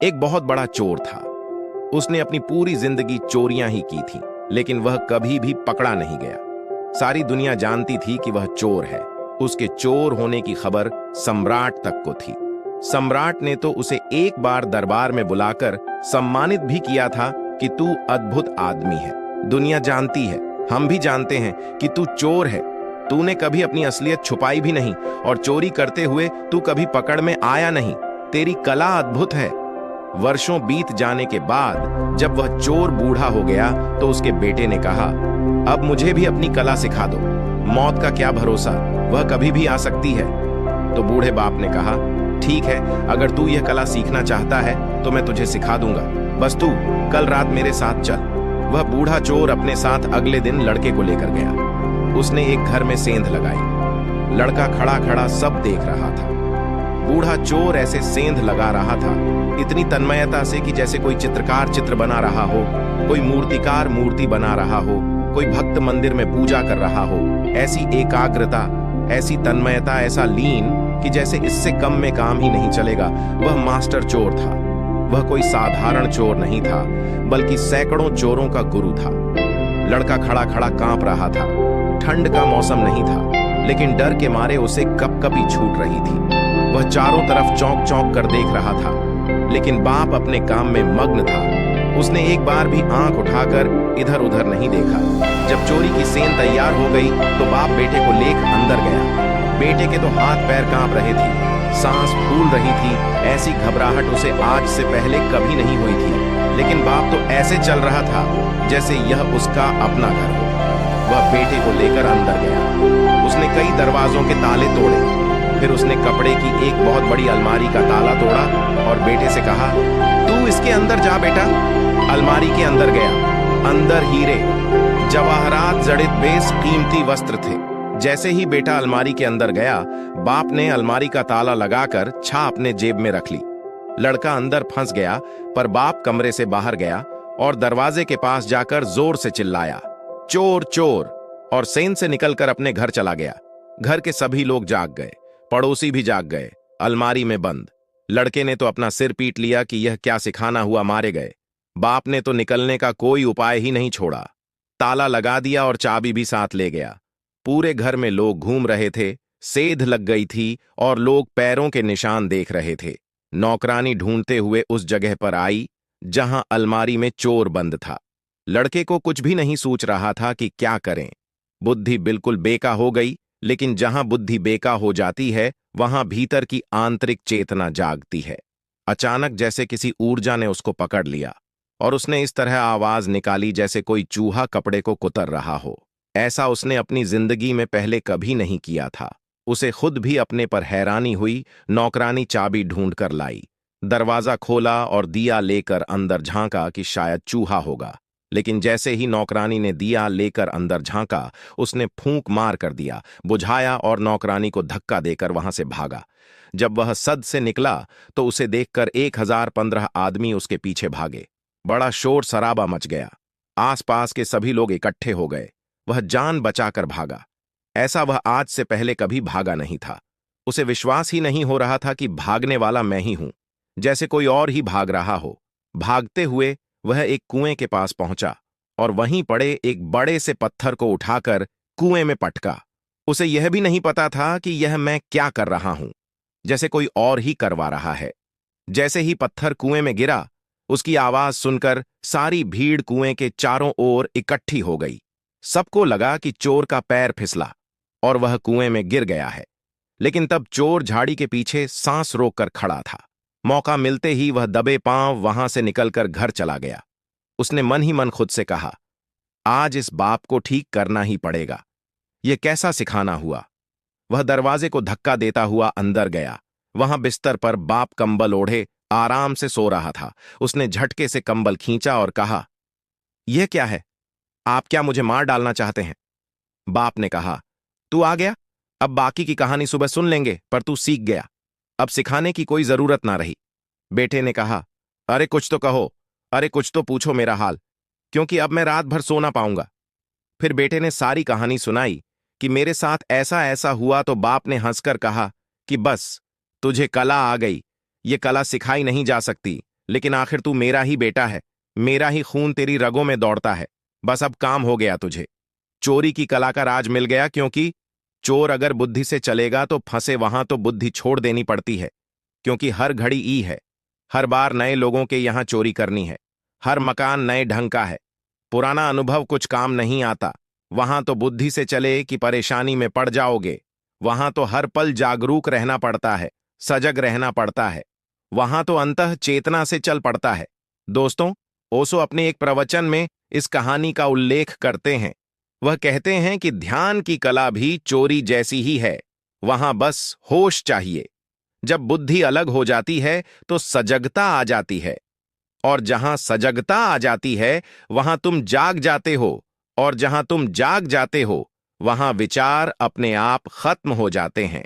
एक बहुत बड़ा चोर था। उसने अपनी पूरी जिंदगी चोरियां ही की थी, लेकिन वह कभी भी पकड़ा नहीं गया। सारी दुनिया जानती थी कि वह चोर है। उसके चोर होने की खबर सम्राट तक को थी। सम्राट ने तो उसे एक बार दरबार में बुलाकर सम्मानित भी किया था कि तू अद्भुत आदमी है। दुनिया जानती है, हम भी जानते हैं कि तू चोर है। तूने कभी अपनी असलियत छुपाई भी नहीं और चोरी करते हुए तू कभी पकड़ में आया नहीं। तेरी कला अद्भुत है। वर्षों बीत जाने के बाद जब वह चोर बूढ़ा हो गया तो उसके बेटे ने कहा, अब मुझे भी अपनी कला सिखा दो। मौत का क्या भरोसा, वह कभी भी आ सकती है। तो बूढ़े बाप ने कहा, ठीक है, अगर तू यह कला सीखना चाहता है तो मैं तुझे सिखा दूंगा। बस तू कल रात मेरे साथ चल। वह बूढ़ा चोर अपने साथ अगले दिन लड़के को लेकर गया। उसने एक घर में सेंध लगाई। लड़का खड़ा खड़ा सब देख रहा था। बूढ़ा चोर ऐसे सेंध लगा रहा था, इतनी तन्मयता से कि जैसे कोई चित्रकार चित्र बना रहा हो, कोई मूर्तिकार मूर्ति बना रहा हो, कोई भक्त मंदिर में पूजा कर रहा हो। ऐसी एकाग्रता, ऐसी तन्मयता, ऐसा लीन कि जैसे इससे कम में काम ही नहीं चलेगा। वह मास्टर चोर था। वह कोई साधारण चोर नहीं था, बल्कि सैकड़ों चोरों का गुरु था। लड़का खड़ा खड़ा कांप रहा था। ठंड का मौसम नहीं था, लेकिन डर के मारे उसे कपकपी छूट रही थी। वह चारों तरफ चौंक चौंक कर देख रहा था, लेकिन बाप अपने काम में मग्न था। उसने एक बार भी आंख उठाकर इधर उधर नहीं देखा। जब चोरी की सेंध तैयार हो गई तो बाप बेटे को लेकर अंदर गया। बेटे के तो हाथ पैर कांप रहे थे, सांस फूल रही थी। ऐसी घबराहट उसे आज से पहले कभी नहीं हुई थी। लेकिन बाप तो ऐसे चल रहा था जैसे यह उसका अपना घर हो। वह बेटे को लेकर अंदर गया। उसने कई दरवाजों के ताले तोड़े। फिर उसने कपड़े की एक बहुत बड़ी अलमारी का ताला तोड़ा और बेटे से कहा, तू इसके अंदर जा बेटा। अलमारी के अंदर गया। अंदर हीरे जवाहरात जड़ित बेशकीमती वस्त्र थे। जैसे ही बेटा अलमारी के अंदर गया, बाप ने अलमारी का ताला लगाकर छा अपने जेब में रख ली। लड़का अंदर फंस गया, पर बाप कमरे से बाहर गया और दरवाजे के पास जाकर जोर से चिल्लाया, चोर चोर, और सेंध से निकलकर अपने घर चला गया। घर के सभी लोग जाग गए, पड़ोसी भी जाग गए। अलमारी में बंद। लड़के ने तो अपना सिर पीट लिया कि यह क्या सिखाना हुआ, मारे गए। बाप ने तो निकलने का कोई उपाय ही नहीं छोड़ा। ताला लगा दिया और चाबी भी साथ ले गया। पूरे घर में लोग घूम रहे थे। सेंध लग गई थी और लोग पैरों के निशान देख रहे थे। नौकरानी ढूंढते हुए उस जगह पर आई जहां अलमारी में चोर बंद था। लड़के को कुछ भी नहीं सूझ रहा था कि क्या करें। बुद्धि बिल्कुल बेका हो गई, लेकिन जहां बुद्धि बेका हो जाती है वहां भीतर की आंतरिक चेतना जागती है। अचानक जैसे किसी ऊर्जा ने उसको पकड़ लिया और उसने इस तरह आवाज निकाली जैसे कोई चूहा कपड़े को कुतर रहा हो। ऐसा उसने अपनी जिंदगी में पहले कभी नहीं किया था। उसे खुद भी अपने पर हैरानी हुई। नौकरानी चाबी ढूंढ कर लाई, दरवाजा खोला और दिया लेकर अंदर झांका कि शायद चूहा होगा। लेकिन जैसे ही नौकरानी ने दिया लेकर अंदर झांका, उसने फूंक मार कर दिया, बुझाया और नौकरानी को धक्का देकर वहां से भागा। जब वह सद से निकला तो उसे देखकर 1015 आदमी उसके पीछे भागे। बड़ा शोर शराबा मच गया। आसपास के सभी लोग इकट्ठे हो गए। वह जान बचाकर भागा। ऐसा वह आज से पहले कभी भागा नहीं था। उसे विश्वास ही नहीं हो रहा था कि भागने वाला मैं ही हूं, जैसे कोई और ही भाग रहा हो। भागते हुए वह एक कुएं के पास पहुंचा और वहीं पड़े एक बड़े से पत्थर को उठाकर कुएं में पटका। उसे यह भी नहीं पता था कि यह मैं क्या कर रहा हूं, जैसे कोई और ही करवा रहा है। जैसे ही पत्थर कुएं में गिरा, उसकी आवाज सुनकर सारी भीड़ कुएं के चारों ओर इकट्ठी हो गई। सबको लगा कि चोर का पैर फिसला और वह कुएं में गिर गया है। लेकिन तब चोर झाड़ी के पीछे सांस रोककर खड़ा था। मौका मिलते ही वह दबे पांव वहां से निकलकर घर चला गया। उसने मन ही मन खुद से कहा, आज इस बाप को ठीक करना ही पड़ेगा। यह कैसा सिखाना हुआ। वह दरवाजे को धक्का देता हुआ अंदर गया। वहां बिस्तर पर बाप कंबल ओढ़े आराम से सो रहा था। उसने झटके से कंबल खींचा और कहा, यह क्या है? आप क्या मुझे मार डालना चाहते हैं? बाप ने कहा, तू आ गया, अब बाकी की कहानी सुबह सुन लेंगे, पर तू सीख गया, अब सिखाने की कोई जरूरत ना रही। बेटे ने कहा, अरे कुछ तो कहो, अरे कुछ तो पूछो मेरा हाल, क्योंकि अब मैं रात भर सो ना पाऊंगा। फिर बेटे ने सारी कहानी सुनाई कि मेरे साथ ऐसा ऐसा हुआ। तो बाप ने हंसकर कहा कि बस तुझे कला आ गई। ये कला सिखाई नहीं जा सकती, लेकिन आखिर तू मेरा ही बेटा है, मेरा ही खून तेरी रगों में दौड़ता है। बस अब काम हो गया तुझे। चोरी की कला का राज मिल गया, क्योंकि चोर अगर बुद्धि से चलेगा तो फंसे वहां तो बुद्धि छोड़ देनी पड़ती है, क्योंकि हर घड़ी ई है। हर बार नए लोगों के यहां चोरी करनी है। हर मकान नए ढंग का है। पुराना अनुभव कुछ काम नहीं आता। वहां तो बुद्धि से चले कि परेशानी में पड़ जाओगे। वहां तो हर पल जागरूक रहना पड़ता है, सजग रहना पड़ता है। वहां तो अंतः चेतना से चल पड़ता है। दोस्तों, ओशो अपने एक प्रवचन में इस कहानी का उल्लेख करते हैं। वह कहते हैं कि ध्यान की कला भी चोरी जैसी ही है। वहां बस होश चाहिए। जब बुद्धि अलग हो जाती है तो सजगता आ जाती है, और जहां सजगता आ जाती है वहां तुम जाग जाते हो, और जहां तुम जाग जाते हो वहां विचार अपने आप खत्म हो जाते हैं।